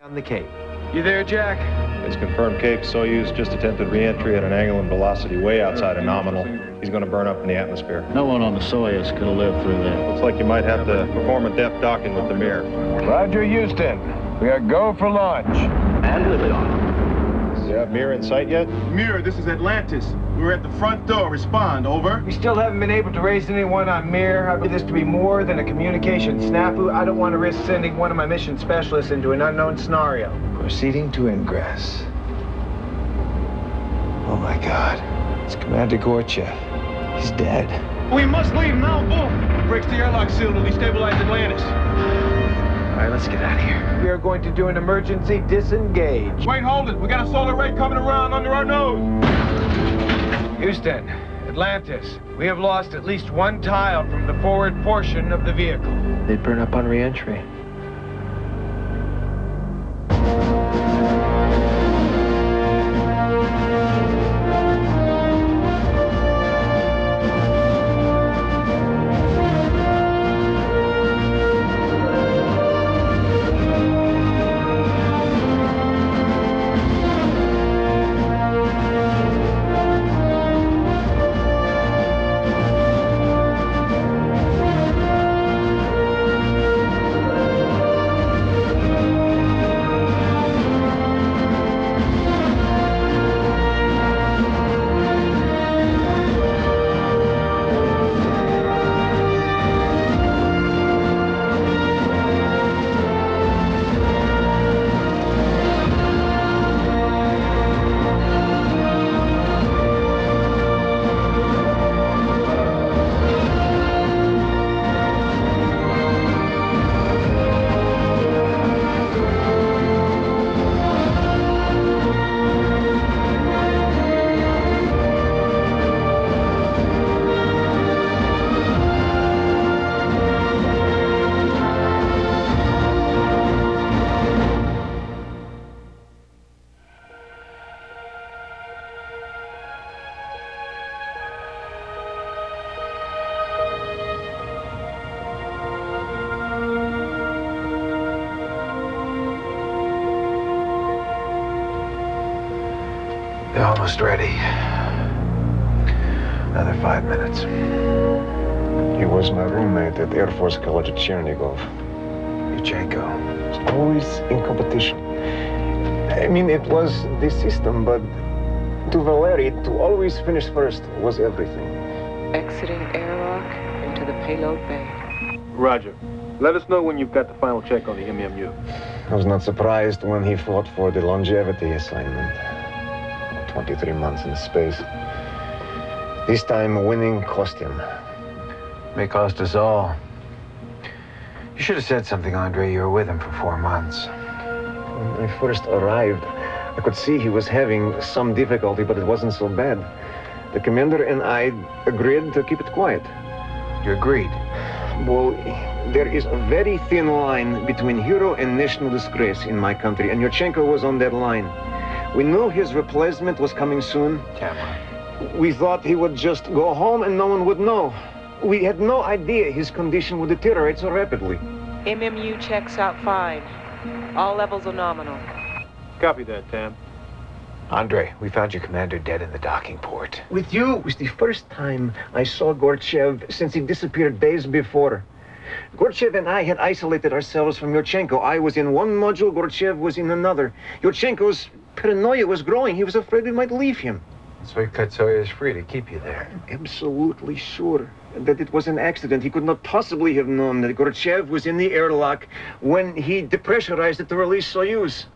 On the Cape. You there, Jack? It's confirmed Cape Soyuz just attempted re-entry at an angle and velocity way outside of nominal. He's going to burn up in the atmosphere. No one on the Soyuz could have lived through that. Looks like you might have to perform a deft docking with the mirror. Roger, Houston. We are go for launch. And with it on. Do you have mirror in sight yet? Mirror, this is Atlantis. We're at the front door. Respond, over. We still haven't been able to raise anyone on Mir. I believe this to be more than a communication snafu. I don't want to risk sending one of my mission specialists into an unknown scenario. Proceeding to ingress. Oh my God. It's Commander Gorchev. He's dead. We must leave now, Bull. Breaks the airlock seal to destabilize Atlantis. All right, let's get out of here. We are going to do an emergency disengage. Wait, hold it. We got a solar ray coming around under our nose. Houston, Atlantis, we have lost at least one tile from the forward portion of the vehicle. They'd burn up on re-entry. They're almost ready. Another 5 minutes. He was my roommate at Air Force College at Chernigov. Yurchenko. It's always in competition. I mean, it was the system, but to Valeri, to always finish first was everything. Exiting airlock into the payload bay. Roger. Let us know when you've got the final check on the MMU. I was not surprised when he fought for the longevity assignment. 23 months in space. This time, winning cost him. May cost us all. You should have said something, Andre. You were with him for 4 months. When I first arrived, I could see he was having some difficulty, but it wasn't so bad. The commander and I agreed to keep it quiet. You agreed? Well, there is a very thin line between hero and national disgrace in my country, and Yurchenko was on that line. We knew his replacement was coming soon. Tamara. We thought he would just go home and no one would know. We had no idea his condition would deteriorate so rapidly. MMU checks out fine. All levels are nominal. Copy that, Tam. Andre, we found your commander dead in the docking port. With you, it was the first time I saw Gorchev since he disappeared days before. Gorchev and I had isolated ourselves from Yurchenko. I was in one module, Gorchev was in another. Yurchenko's paranoia was growing. He was afraid we might leave him. So he cut Soyuz free to keep you there. I'm absolutely sure that it was an accident. He could not possibly have known that Gorchev was in the airlock when he depressurized it to release Soyuz.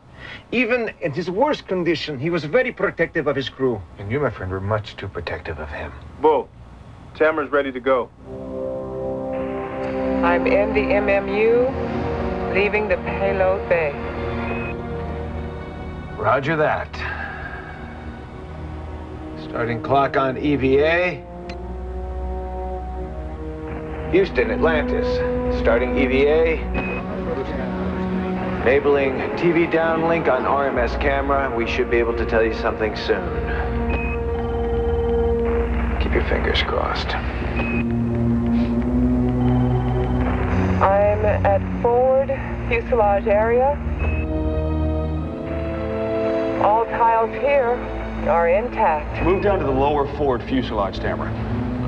Even in his worst condition, he was very protective of his crew. And you, my friend, were much too protective of him. Bull, Tamara's ready to go. I'm in the MMU, leaving the payload bay. Roger that. Starting clock on EVA. Houston, Atlantis. Starting EVA. Enabling TV downlink on RMS camera. We should be able to tell you something soon. Keep your fingers crossed. I'm at forward fuselage area. All tiles here are intact. Move down to the lower forward fuselage, Tamara.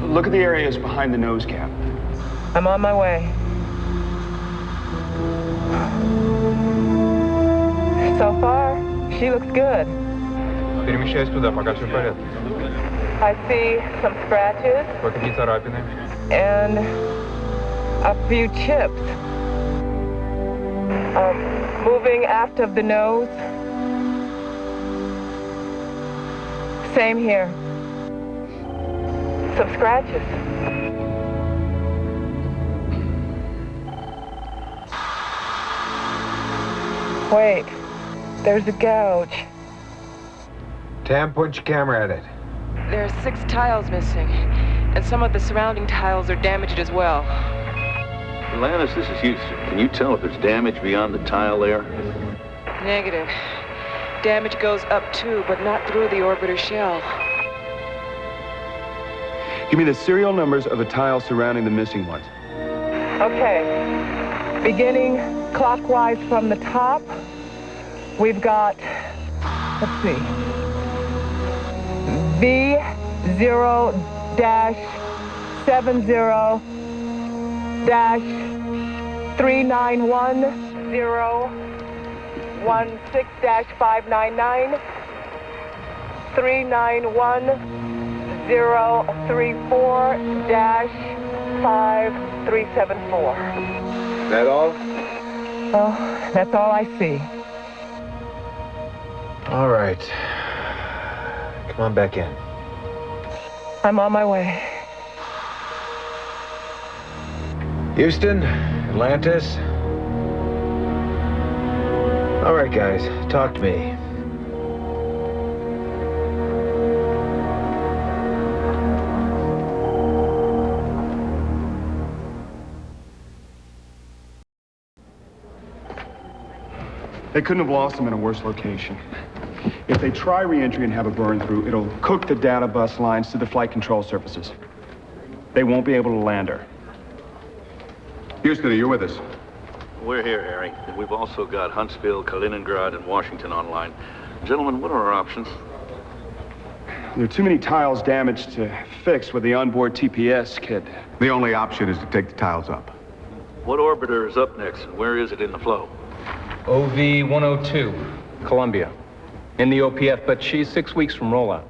Look at the areas behind the nose cap. I'm on my way. So far, she looks good. Перемещаясь туда, пока все в порядке. I see some scratches. Кое-какие царапины. And a few chips. Moving aft of the nose. Same here. Some scratches. Wait, there's a gouge. Tam, point your camera at it. There are 6 tiles missing, and some of the surrounding tiles are damaged as well. Atlantis, this is Houston. Can you tell if there's damage beyond the tile there? Negative. Damage goes up too, but not through the orbiter shell. Give me the serial numbers of the tiles surrounding the missing ones. Okay. Beginning clockwise from the top, we've got, let's see, V0-700-391016-599, 391034-5374. That all? Oh, that's all I see. All right. Come on back in. I'm on my way. Houston, Atlantis. All right, guys, talk to me. They couldn't have lost them in a worse location. If they try re-entry and have a burn-through, it'll cook the data bus lines to the flight control surfaces. They won't be able to land her. Houston, are you with us? We're here, Harry. And we've also got Huntsville, Kaliningrad, and Washington online. Gentlemen, what are our options? There are too many tiles damaged to fix with the onboard TPS kit. The only option is to take the tiles up. What orbiter is up next, and where is it in the flow? OV-102, Columbia. In the OPF, but she's 6 weeks from rollout.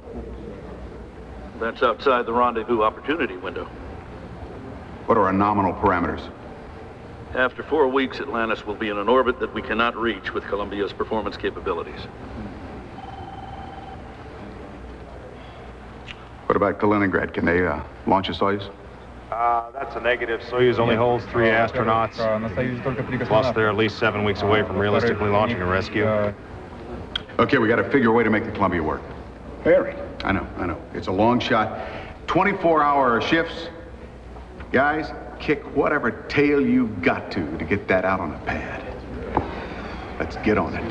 That's outside the rendezvous opportunity window. What are our nominal parameters? After 4 weeks, Atlantis will be in an orbit that we cannot reach with Columbia's performance capabilities. What about Kaliningrad? Can they launch a Soyuz? That's a negative. Soyuz only holds 3 astronauts. Plus, they're at least 7 weeks away from realistically launching a rescue. Okay, we got to figure a way to make the Columbia work. Harry. I know. It's a long shot. 24-hour shifts. Guys, kick whatever tail you've got to get that out on a pad. Let's get on it.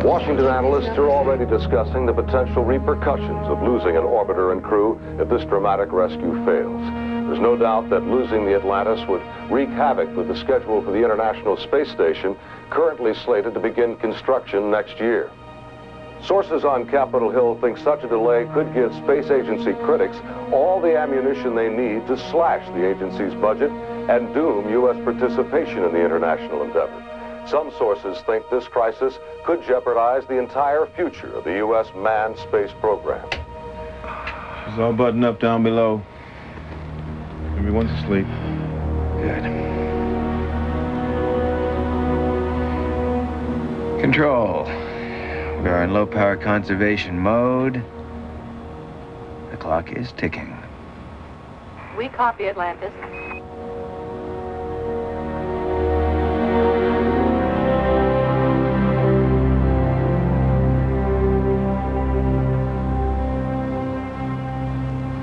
Washington analysts are already discussing the potential repercussions of losing an orbiter and crew if this dramatic rescue fails. There's no doubt that losing the Atlantis would wreak havoc with the schedule for the International Space Station, currently slated to begin construction next year. Sources on Capitol Hill think such a delay could give space agency critics all the ammunition they need to slash the agency's budget and doom U.S. participation in the international endeavor. Some sources think this crisis could jeopardize the entire future of the U.S. manned space program. It's all buttoned up down below. Everyone's asleep. Good. Control. We are in low power conservation mode. The clock is ticking. We copy, Atlantis.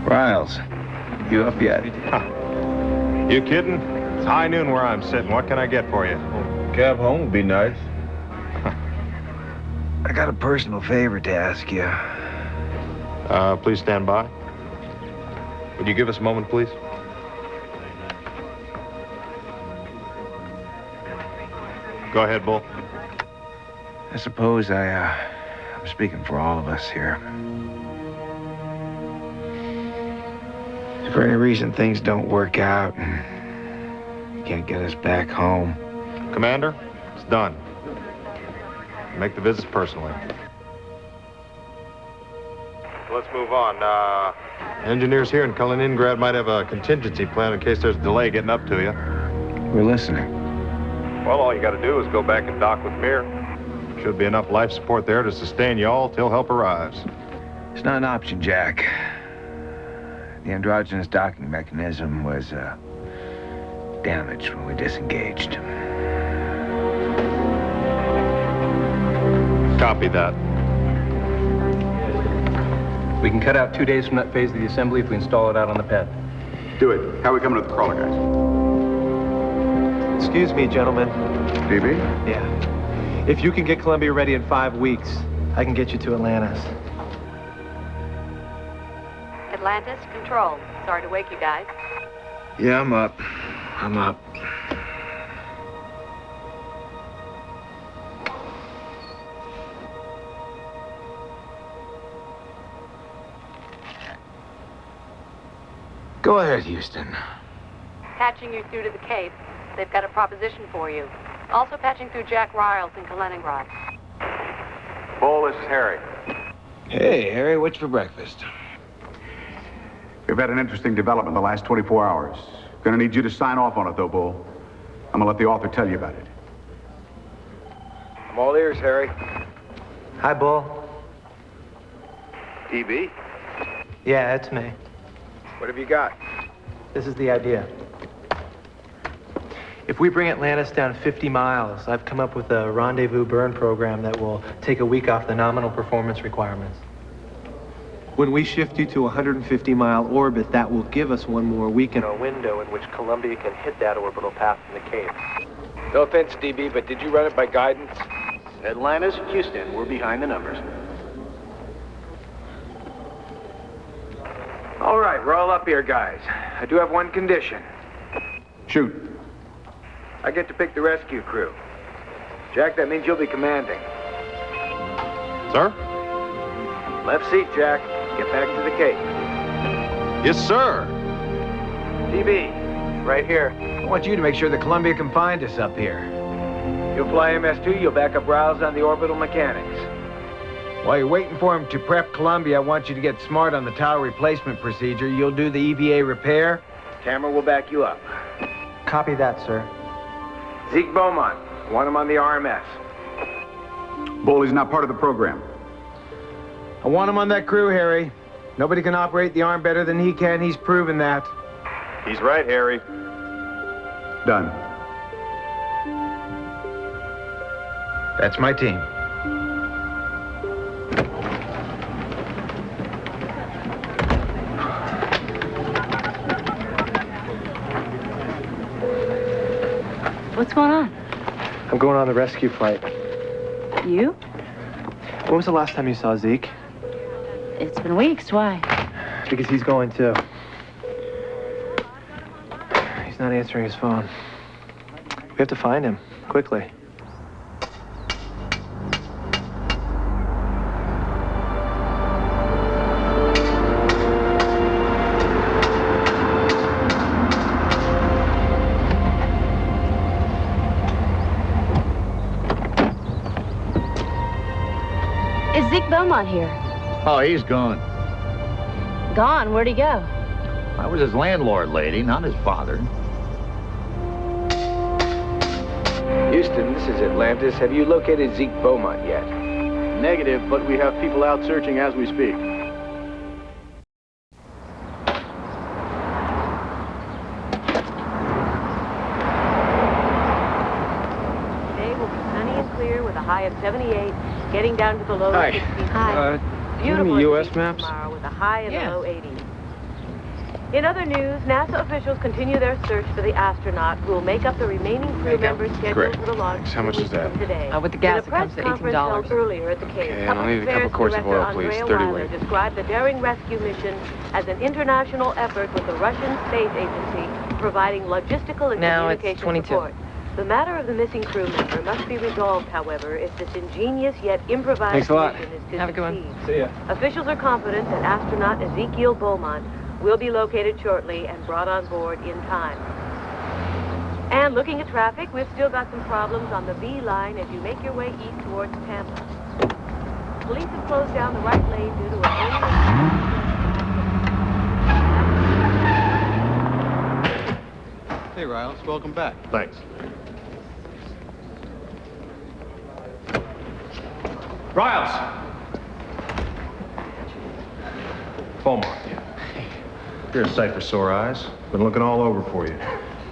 Riles, you up yet? You kidding? It's high noon where I'm sitting. What can I get for you? Cab home would be nice. I got a personal favor to ask you. Please stand by. Would you give us a moment, please? Go ahead, Bull. I suppose I'm speaking for all of us here. If for any reason things don't work out and you can't get us back home. Commander, it's done. Make the visits personally. Let's move on. Engineers here in Kaliningrad might have a contingency plan in case there's a delay getting up to you. We're listening. Well, all you got to do is go back and dock with Mir. Should be enough life support there to sustain you all till help arrives. It's not an option, Jack. The androgynous docking mechanism was damaged when we disengaged. Copy that. We can cut out 2 days from that phase of the assembly if we install it out on the pad. Do it. How are we coming to the crawler, guys? Excuse me, gentlemen. DB? Yeah. If you can get Columbia ready in 5 weeks, I can get you to Atlantis. Atlantis, control. Sorry to wake you guys. Yeah, I'm up. I'm up. Go ahead, Houston. Patching you through to the Cape. They've got a proposition for you. Also patching through Jack Riles in Kaliningrad. Bull, this is Harry. Hey, Harry, what's for breakfast? We've had an interesting development in the last 24 hours. Gonna need you to sign off on it, though, Bull. I'm gonna let the author tell you about it. I'm all ears, Harry. Hi, Bull. DB? Yeah, it's me. What have you got? This is the idea. If we bring Atlantis down 50 miles, I've come up with a rendezvous burn program that will take a week off the nominal performance requirements. When we shift you to a 150-mile orbit, that will give us 1 more week in our window in which Columbia can hit that orbital path from the Cape. No offense, DB, but did you run it by guidance? Atlantis, Houston, we're behind the numbers. All right, roll up here, guys. I do have one condition. Shoot. I get to pick the rescue crew. Jack, that means you'll be commanding. Sir? Left seat, Jack. Get back to the Cape. Yes, sir. DB, right here. I want you to make sure that Columbia can find us up here. You'll fly MS-2, you'll back up Riles on the orbital mechanics. While you're waiting for him to prep Columbia, I want you to get smart on the tower replacement procedure. You'll do the EVA repair. Tamara will back you up. Copy that, sir. Zeke Beaumont, want him on the RMS. Bull, he's not part of the program. I want him on that crew, Harry. Nobody can operate the arm better than he can. He's proven that. He's right, Harry. Done. That's my team. What's going on? I'm going on a rescue flight. You? When was the last time you saw Zeke? It's been weeks. Why? Because he's going too. He's not answering his phone. We have to find him, quickly. Is Zeke Beaumont here? Oh, he's gone. Gone? Where'd he go? I was his landlord, lady, not his father. Houston, this is Atlantis. Have you located Zeke Beaumont yet? Negative, but we have people out searching as we speak. Today will be sunny and clear with a high of 78, getting down to the low 60s. Hi. Give me U.S. maps. Tomorrow with a high in the low 80s. In other news, NASA officials continue their search for the astronaut who will make up the remaining crew members scheduled for the launch. How much is that? Today. With the gas, in a it comes press to conference held $18. earlier at the Cape, Okay, I'll need a couple Affairs quarts of oil, Director please. Andrea 30 Weiler weight. described the daring rescue mission as an international effort with the Russian Space Agency providing logistical and Now it's communication 22. support. The matter of the missing crew member must be resolved, however, if this ingenious yet improvised Thanks a lot. mission is to Have a good one. succeed. See ya. Officials are confident that astronaut Ezekiel Beaumont will be located shortly and brought on board in time. And looking at traffic, we've still got some problems on the B line as you make your way east towards Tampa. Police have closed down the right lane due to a Hey, Riles, welcome back. Thanks. Riles! Beaumont. You're a sight for sore eyes. Been looking all over for you.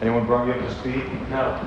Anyone brought you up to speed? No.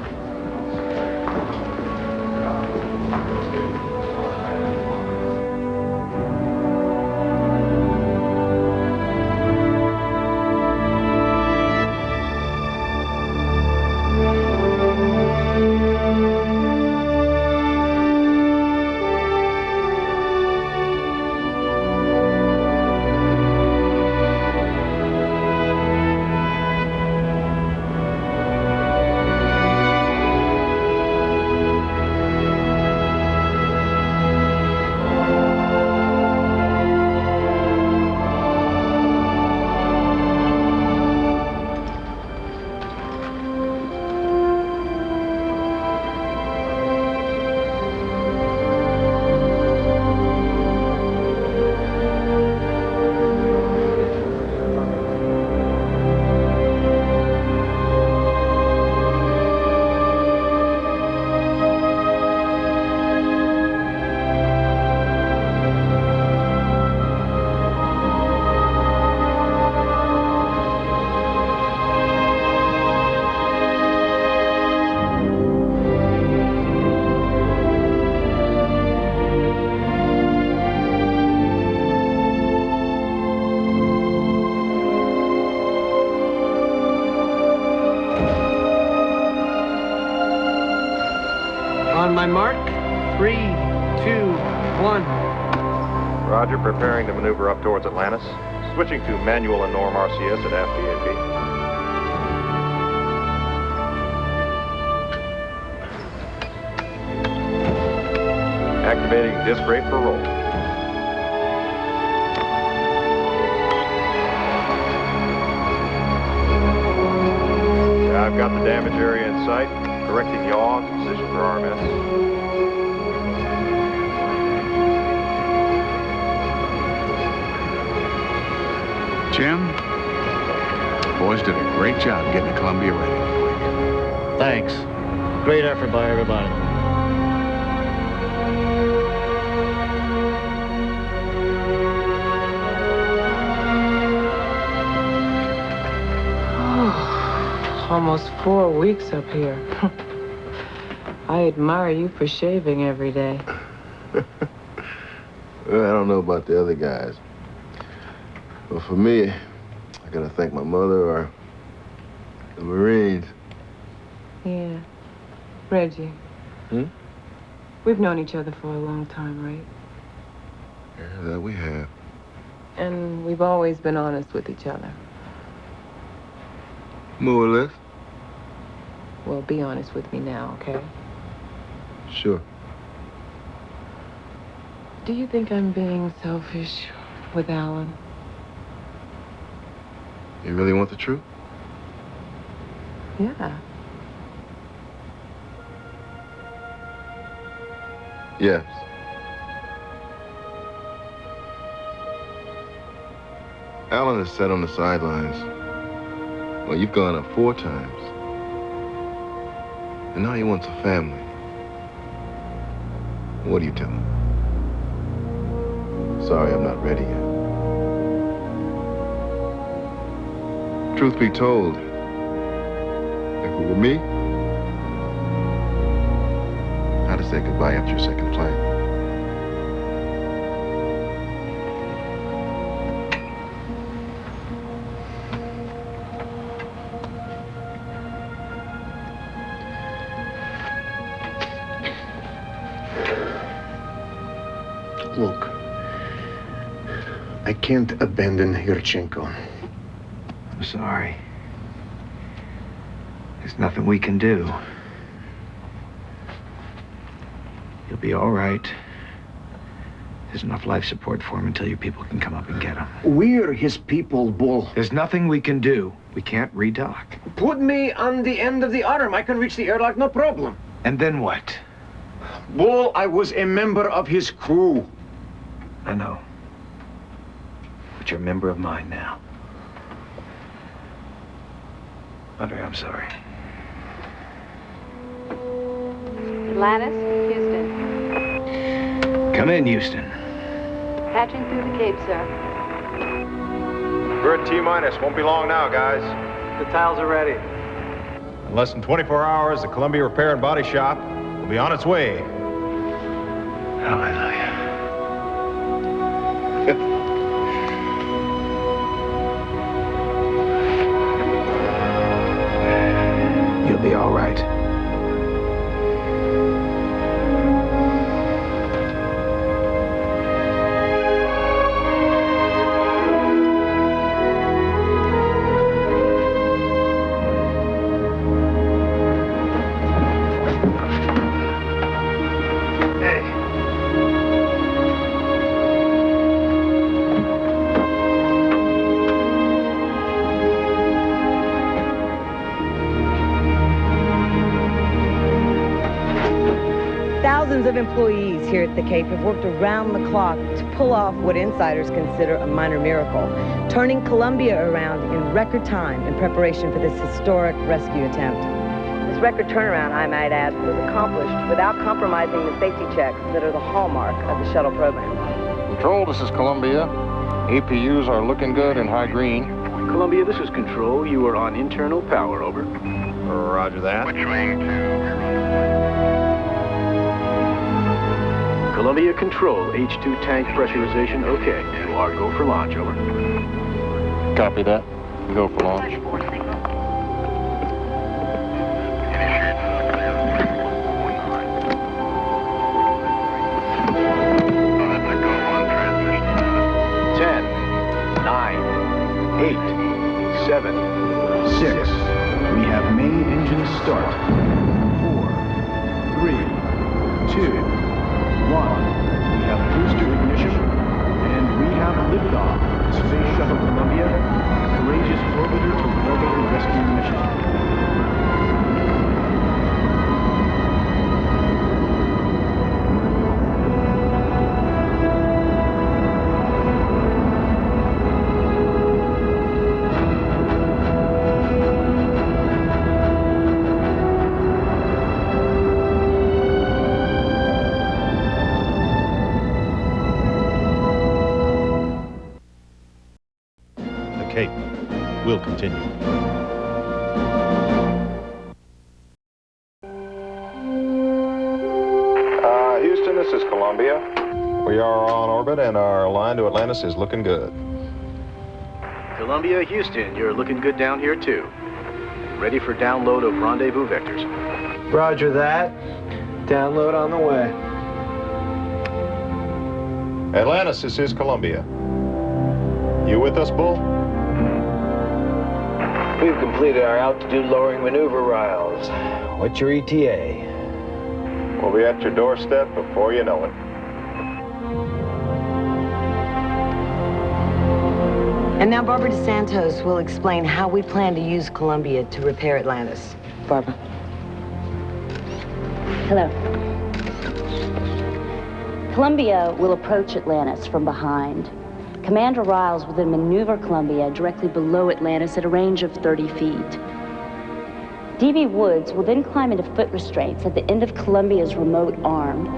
On my mark, 3, 2, 1. Roger, preparing to maneuver up towards Atlantis. Switching to manual and norm RCS at FDAP. Activating disc brake for roll. I've got the damage area in sight. Correcting yaw to position for RMS. Jim, the boys did a great job getting Columbia ready. Thanks. Great effort by everybody. Almost 4 weeks up here. I admire you for shaving every day. Well, I don't know about the other guys. But for me, I gotta thank my mother or the Marines. Yeah. Reggie. Hmm? We've known each other for a long time, right? Yeah, that we have. And we've always been honest with each other. More or less. Well, be honest with me now, okay? Sure. Do you think I'm being selfish with Alan? You really want the truth? Yeah. Yes. Alan has sat on the sidelines. Well, you've gone up 4 times. And now he wants a family. What do you tell him? Sorry, I'm not ready yet. Truth be told, if it were me, I'd have said goodbye after your second flight. Look, I can't abandon Yurchenko. I'm sorry. There's nothing we can do. He'll be all right. There's enough life support for him until you people can come up and get him. We're his people, Bull. There's nothing we can do. We can't redock. Put me on the end of the arm. I can reach the airlock, no problem. And then what? Bull, I was a member of his crew. I know. But you're a member of mine now. Andre, I'm sorry. Atlantis, Houston. Come in, Houston. Patching through the Cape, sir. We're at T-minus. Won't be long now, guys. The tiles are ready. In less than 24 hours, the Columbia Repair and Body Shop will be on its way. Hallelujah. You'll be all right. Thousands of employees here at the Cape have worked around the clock to pull off what insiders consider a minor miracle, turning Columbia around in record time in preparation for this historic rescue attempt. This record turnaround, I might add, was accomplished without compromising the safety checks that are the hallmark of the shuttle program. Control, this is Columbia. APUs are looking good in high green. Columbia, this is Control. You are on internal power, over. Roger that. Which wing to? Columbia Control, H2 tank pressurization, okay. You are go for launch, over. Copy that. Go for launch. Ten, 9, 8, 7, 6. We have main engine start. 4, 3, 2, 1. We have booster ignition, and we have liftoff. Space Shuttle Columbia, courageous orbiter to weather the rescue mission. Will continue. Houston, this is Columbia. We are on orbit and our line to Atlantis is looking good. Columbia, Houston, you're looking good down here too. Ready for download of rendezvous vectors. Roger that. Download on the way. Atlantis, this is Columbia. You with us, Bull? We've completed our altitude lowering maneuver riles. What's your ETA? We'll be at your doorstep before you know it. And now Barbara DeSantos will explain how we plan to use Columbia to repair Atlantis. Barbara. Hello. Columbia will approach Atlantis from behind. Commander Riles will then maneuver Columbia directly below Atlantis at a range of 30 feet. D.B. Woods will then climb into foot restraints at the end of Columbia's remote arm,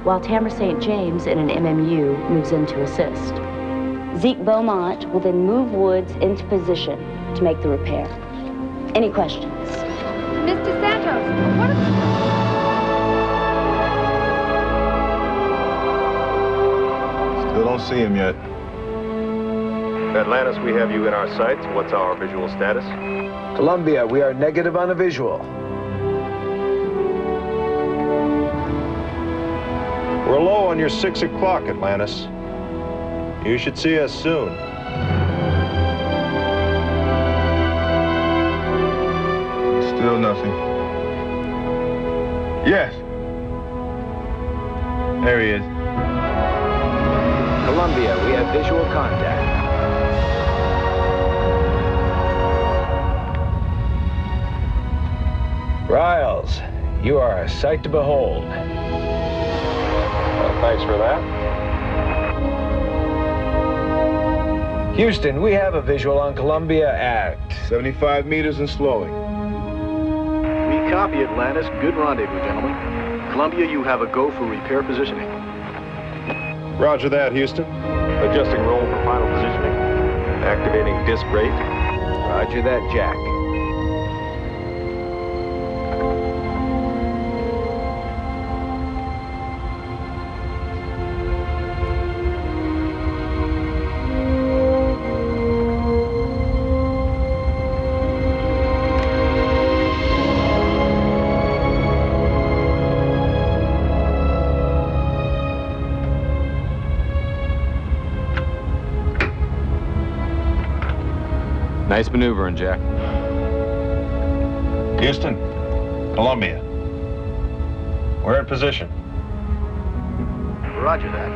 while Tamara St. James in an MMU moves in to assist. Zeke Beaumont will then move Woods into position to make the repair. Any questions? Mr. Santos, what is... Still don't see him yet. Atlantis, we have you in our sights. What's our visual status? Columbia, we are negative on a visual. We're low on your 6 o'clock, Atlantis. You should see us soon. Still nothing. Yes. There he is. Columbia, we have visual contact. Riles, you are a sight to behold. Well, thanks for that. Houston, we have a visual on Columbia at 75 meters and slowing. We copy Atlantis. Good rendezvous, gentlemen. Columbia, you have a go for repair positioning. Roger that, Houston. Adjusting roll for final positioning. Activating disc rate. Roger that, Jack. Nice maneuvering, Jack. Houston, Columbia. We're in position. Roger that.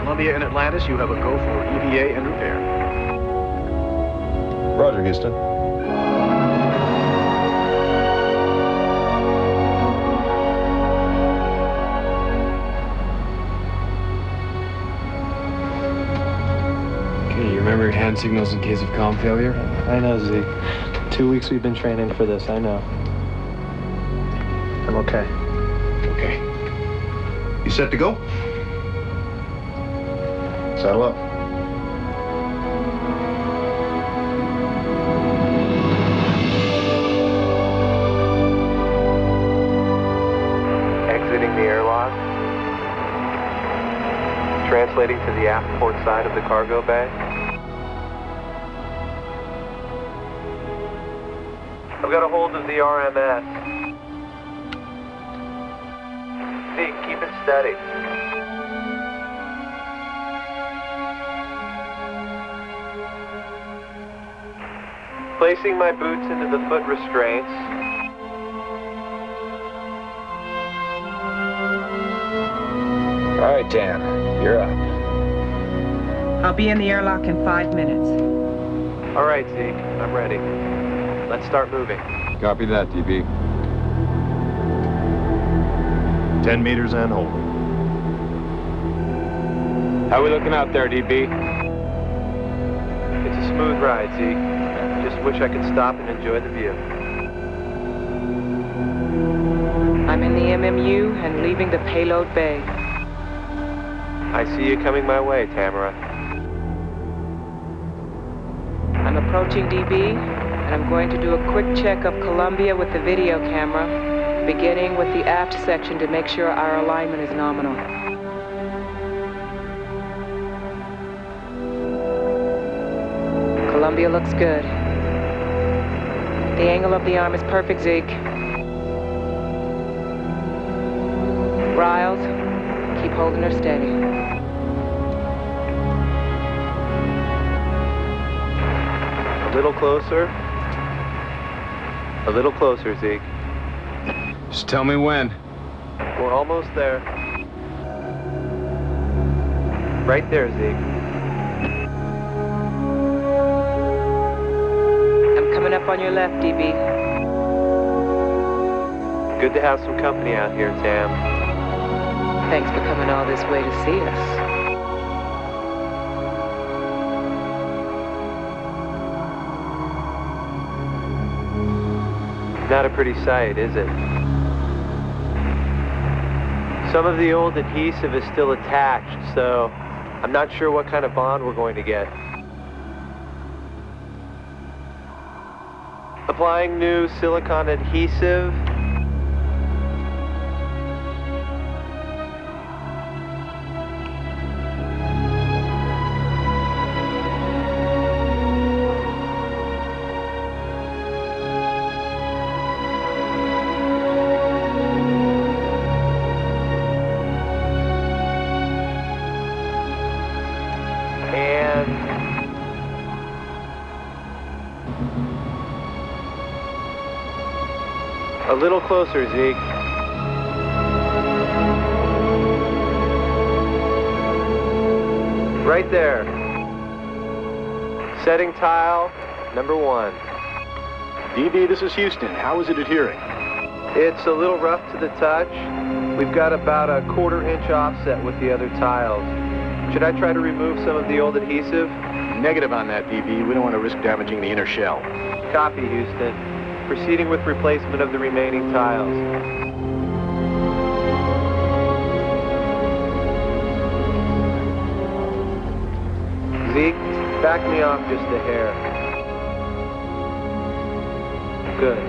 Columbia and Atlantis, you have a go for EVA and repair. Roger, Houston. Okay, you remember your hand signals in case of comm failure? I know, Zeke. 2 weeks we've been training for this, I know. I'm okay. Okay. You set to go? Saddle up. Exiting the airlock. Translating to the aft port side of the cargo bay. I've got a hold of the RMS. Zeke, keep it steady. Placing my boots into the foot restraints. All right, Dan, you're up. I'll be in the airlock in 5 minutes. All right, Zeke, I'm ready. Let's start moving. Copy that, DB. 10 meters and hold. How we looking out there, DB? It's a smooth ride, Zeke. Just wish I could stop and enjoy the view. I'm in the MMU and leaving the payload bay. I see you coming my way, Tamara. I'm approaching DB, and I'm going to do a quick check of Columbia with the video camera, beginning with the aft section to make sure our alignment is nominal. Columbia looks good. The angle of the arm is perfect, Zeke. Riles, keep holding her steady. A little closer. A little closer, Zeke. Just tell me when. We're almost there. Right there, Zeke. I'm coming up on your left, DB. Good to have some company out here, Tam. Thanks for coming all this way to see us. Not a pretty sight, is it? Some of the old adhesive is still attached, so I'm not sure what kind of bond we're going to get. Applying new silicone adhesive. A little closer, Zeke. Right there. Setting tile, number 1. DB, this is Houston. How is it adhering? It's a little rough to the touch. We've got about a 1/4 inch offset with the other tiles. Should I try to remove some of the old adhesive? Negative on that, DB. We don't want to risk damaging the inner shell. Copy, Houston. Proceeding with replacement of the remaining tiles. Zeke, back me off just a hair. Good.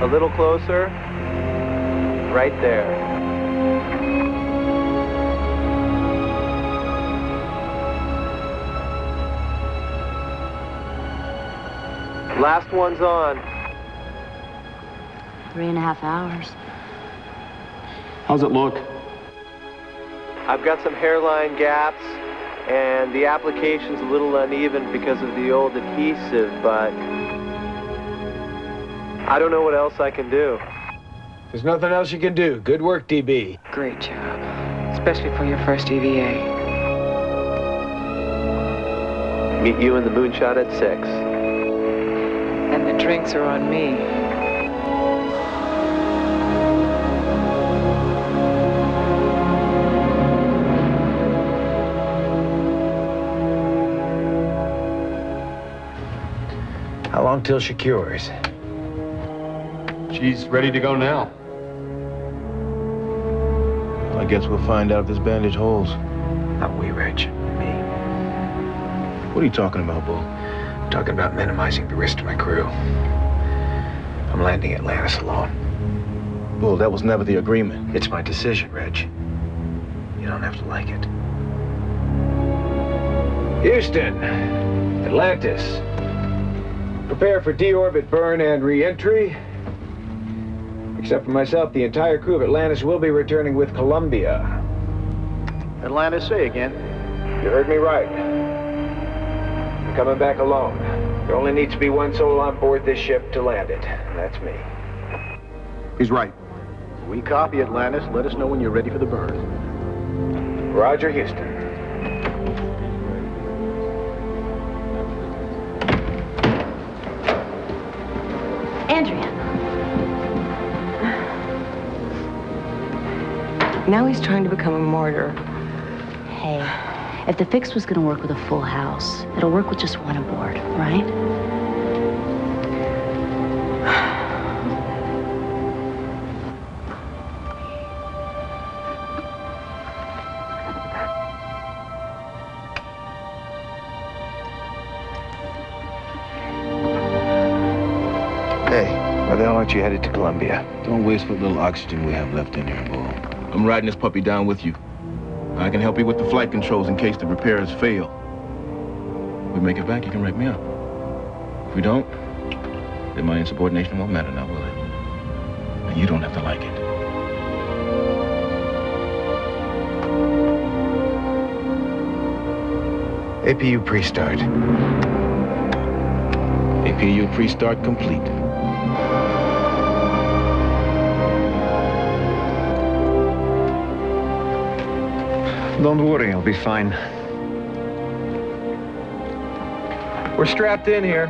A little closer. Right there. Last one's on. 3.5 hours. How's it look? I've got some hairline gaps, and the application's a little uneven because of the old adhesive, but I don't know what else I can do. There's nothing else you can do. Good work, DB. Great job, especially for your first EVA. Meet you in the moonshot at 6. And the drinks are on me. How long till she cures? She's ready to go now. I guess we'll find out if this bandage holds. Not we, Reg. Me. What are you talking about, Bull? I'm talking about minimizing the risk to my crew. I'm landing Atlantis alone. Bull, that was never the agreement. It's my decision, Reg. You don't have to like it. Houston, Atlantis. Prepare for deorbit burn and re-entry. Except for myself, the entire crew of Atlantis will be returning with Columbia. Atlantis, say again. You heard me right. I'm coming back alone. There only needs to be one soul on board this ship to land it, and that's me. He's right. We copy, Atlantis. Let us know when you're ready for the burn. Roger, Houston. Now he's trying to become a martyr. Hey, if the fix was going to work with a full house, it'll work with just one aboard, right? Hey, why the hell aren't you headed to Columbia? Don't waste what little oxygen we have left in here, Bull. I'm riding this puppy down with you. I can help you with the flight controls in case the repairs fail. If we make it back, you can write me up. If we don't, then my insubordination won't matter now, will it? And you don't have to like it. APU pre-start. APU pre-start complete. Don't worry, I'll be fine. We're strapped in here.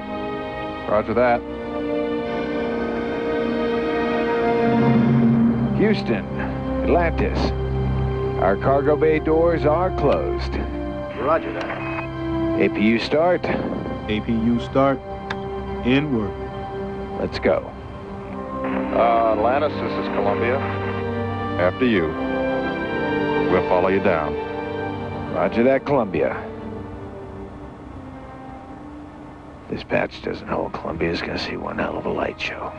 Roger that. Houston, Atlantis. Our cargo bay doors are closed. Roger that. APU start. APU start. Inward. Let's go. Atlantis, this is Columbia. After you. We'll follow you down. Roger that, Columbia. This patch doesn't hold. Columbia's gonna see one hell of a light show.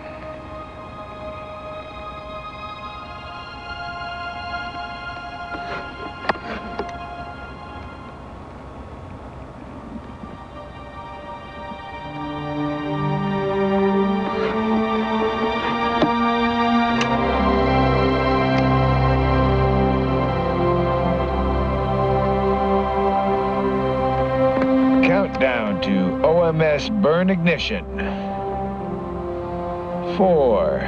Countdown to OMS burn ignition. 4,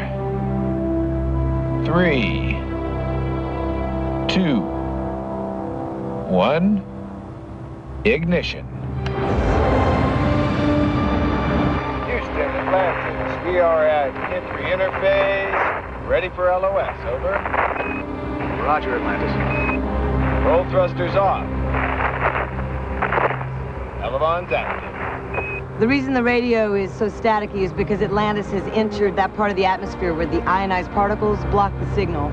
3, 2, 1, ignition. Houston, Atlantis, we are at entry interface. Ready for LOS, over. Roger, Atlantis. Roll thrusters off. Elevon's active. The reason the radio is so staticky is because Atlantis has entered that part of the atmosphere where the ionized particles block the signal.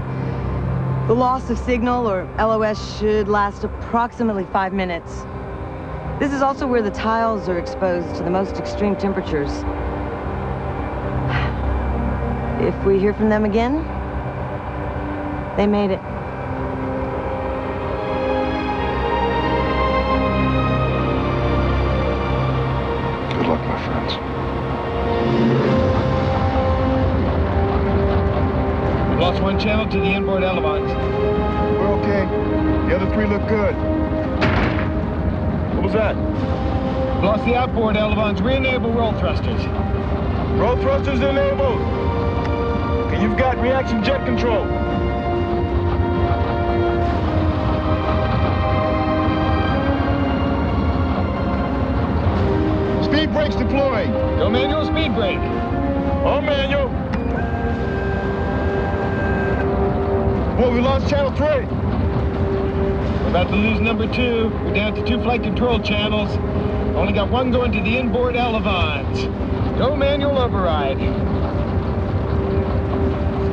The loss of signal, or LOS, should last approximately 5 minutes. This is also where the tiles are exposed to the most extreme temperatures. If we hear from them again, they made it. Good luck, my friends. We've lost one channel to the inboard elevons. We're okay. The other 3 look good. What was that? We've lost the outboard elevons. Re-enable roll thrusters. Roll thrusters enabled. Okay, you've got reaction jet control. Speed brakes deployed. Go manual speed brake. All manual. Boy, we lost channel 3. We're about to lose number 2. We're down to 2 flight control channels. Only got 1 going to the inboard elevons. Go manual override.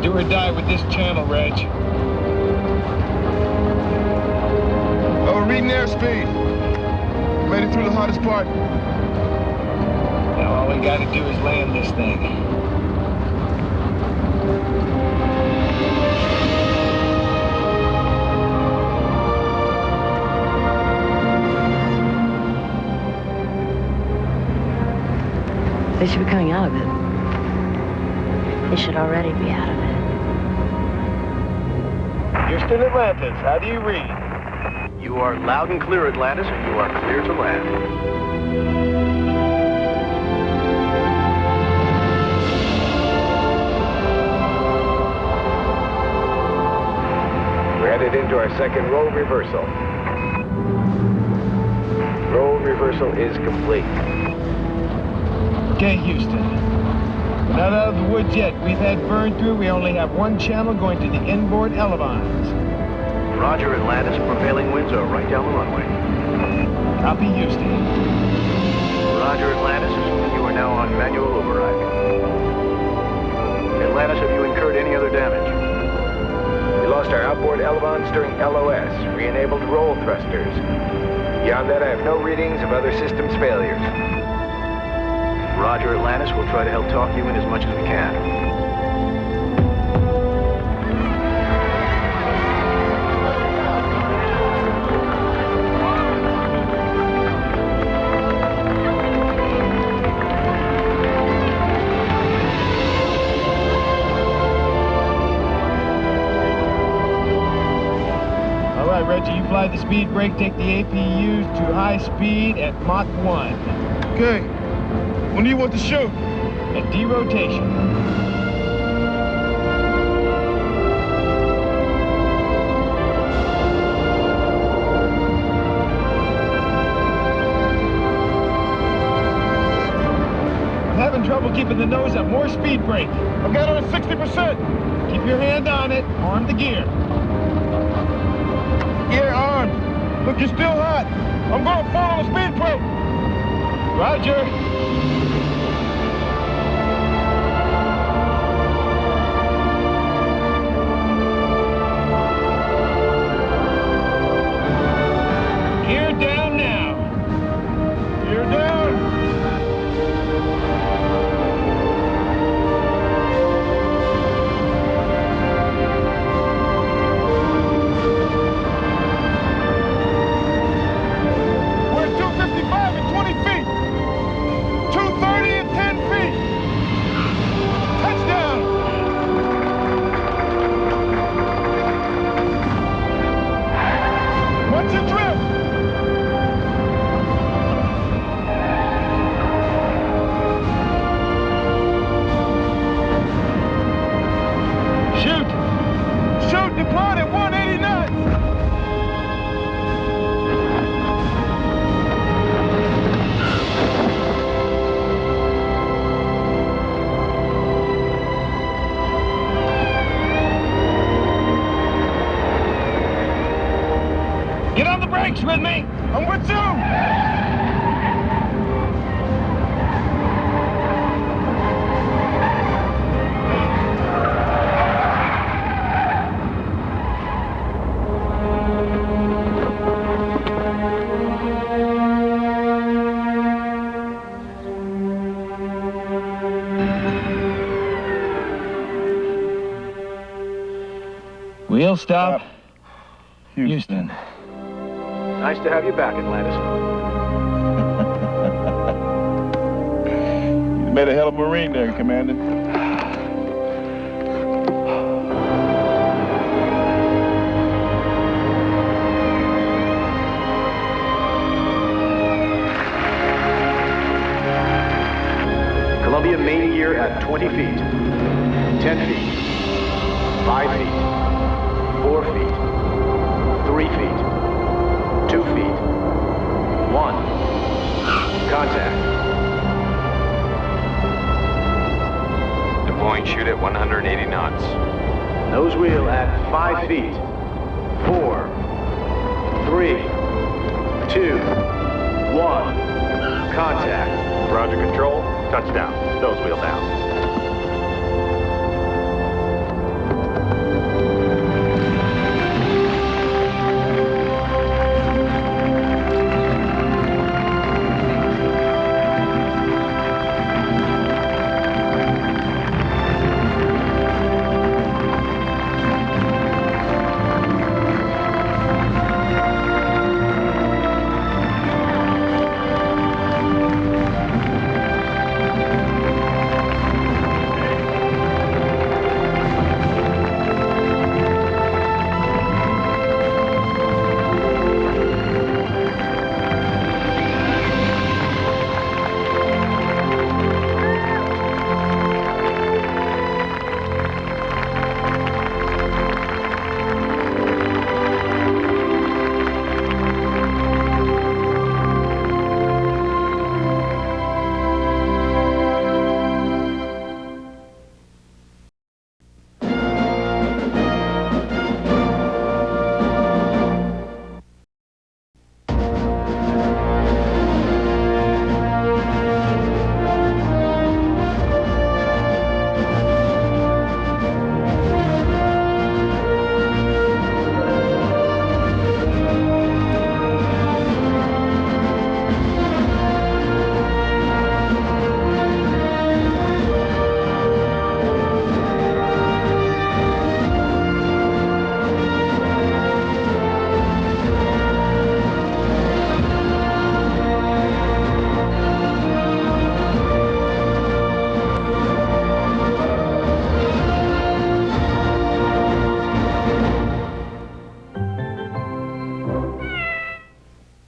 Do or die with this channel, Reg. Oh, we're reading airspeed. Made it through the hottest part. Now all we gotta do is land this thing. They should be coming out of it. They should already be out of it. Houston, Atlantis, how do you read? You are loud and clear, Atlantis, and you are clear to land. We're headed into our second roll reversal. Roll reversal is complete. Okay, Houston. We're not out of the woods yet. We've had burn through. We only have 1 channel going to the inboard elevons. Roger, Atlantis. Prevailing winds are right down the runway. Copy, Houston. Roger, Atlantis. You are now on manual override. Atlantis, have you incurred any other damage? We lost our outboard elevons during LOS. Re-enabled roll thrusters. Beyond that, I have no readings of other systems failures. Roger, Atlantis. We'll try to help talk you in as much as we can. All right, Reggie, you fly the speed brake, take the APUs to high speed at Mach 1. Okay. When do you want to shoot? At derotation. I'm having trouble keeping the nose up. More speed brake. I've got it at 60%. Keep your hand on it. Arm the gear. Gear armed. Look, you're still hot. I'm going to follow the speed brake. Roger. Gear down now. Gear down. We're at 255 and 20 feet. 230 brakes with me. I'm with you. Wheel stop. Houston. Nice to have you back, Atlantis. You made a hell of a Marine there, Commander. Columbia main gear at 20 feet, 10 feet, 5 feet, 4 feet, 3 feet, 2 feet, 1. Contact. Deploying chute at 180 knots. Nose wheel at 5 feet, 4, 3, 2, 1. Contact. Roger, control. Touchdown. Nose wheel down.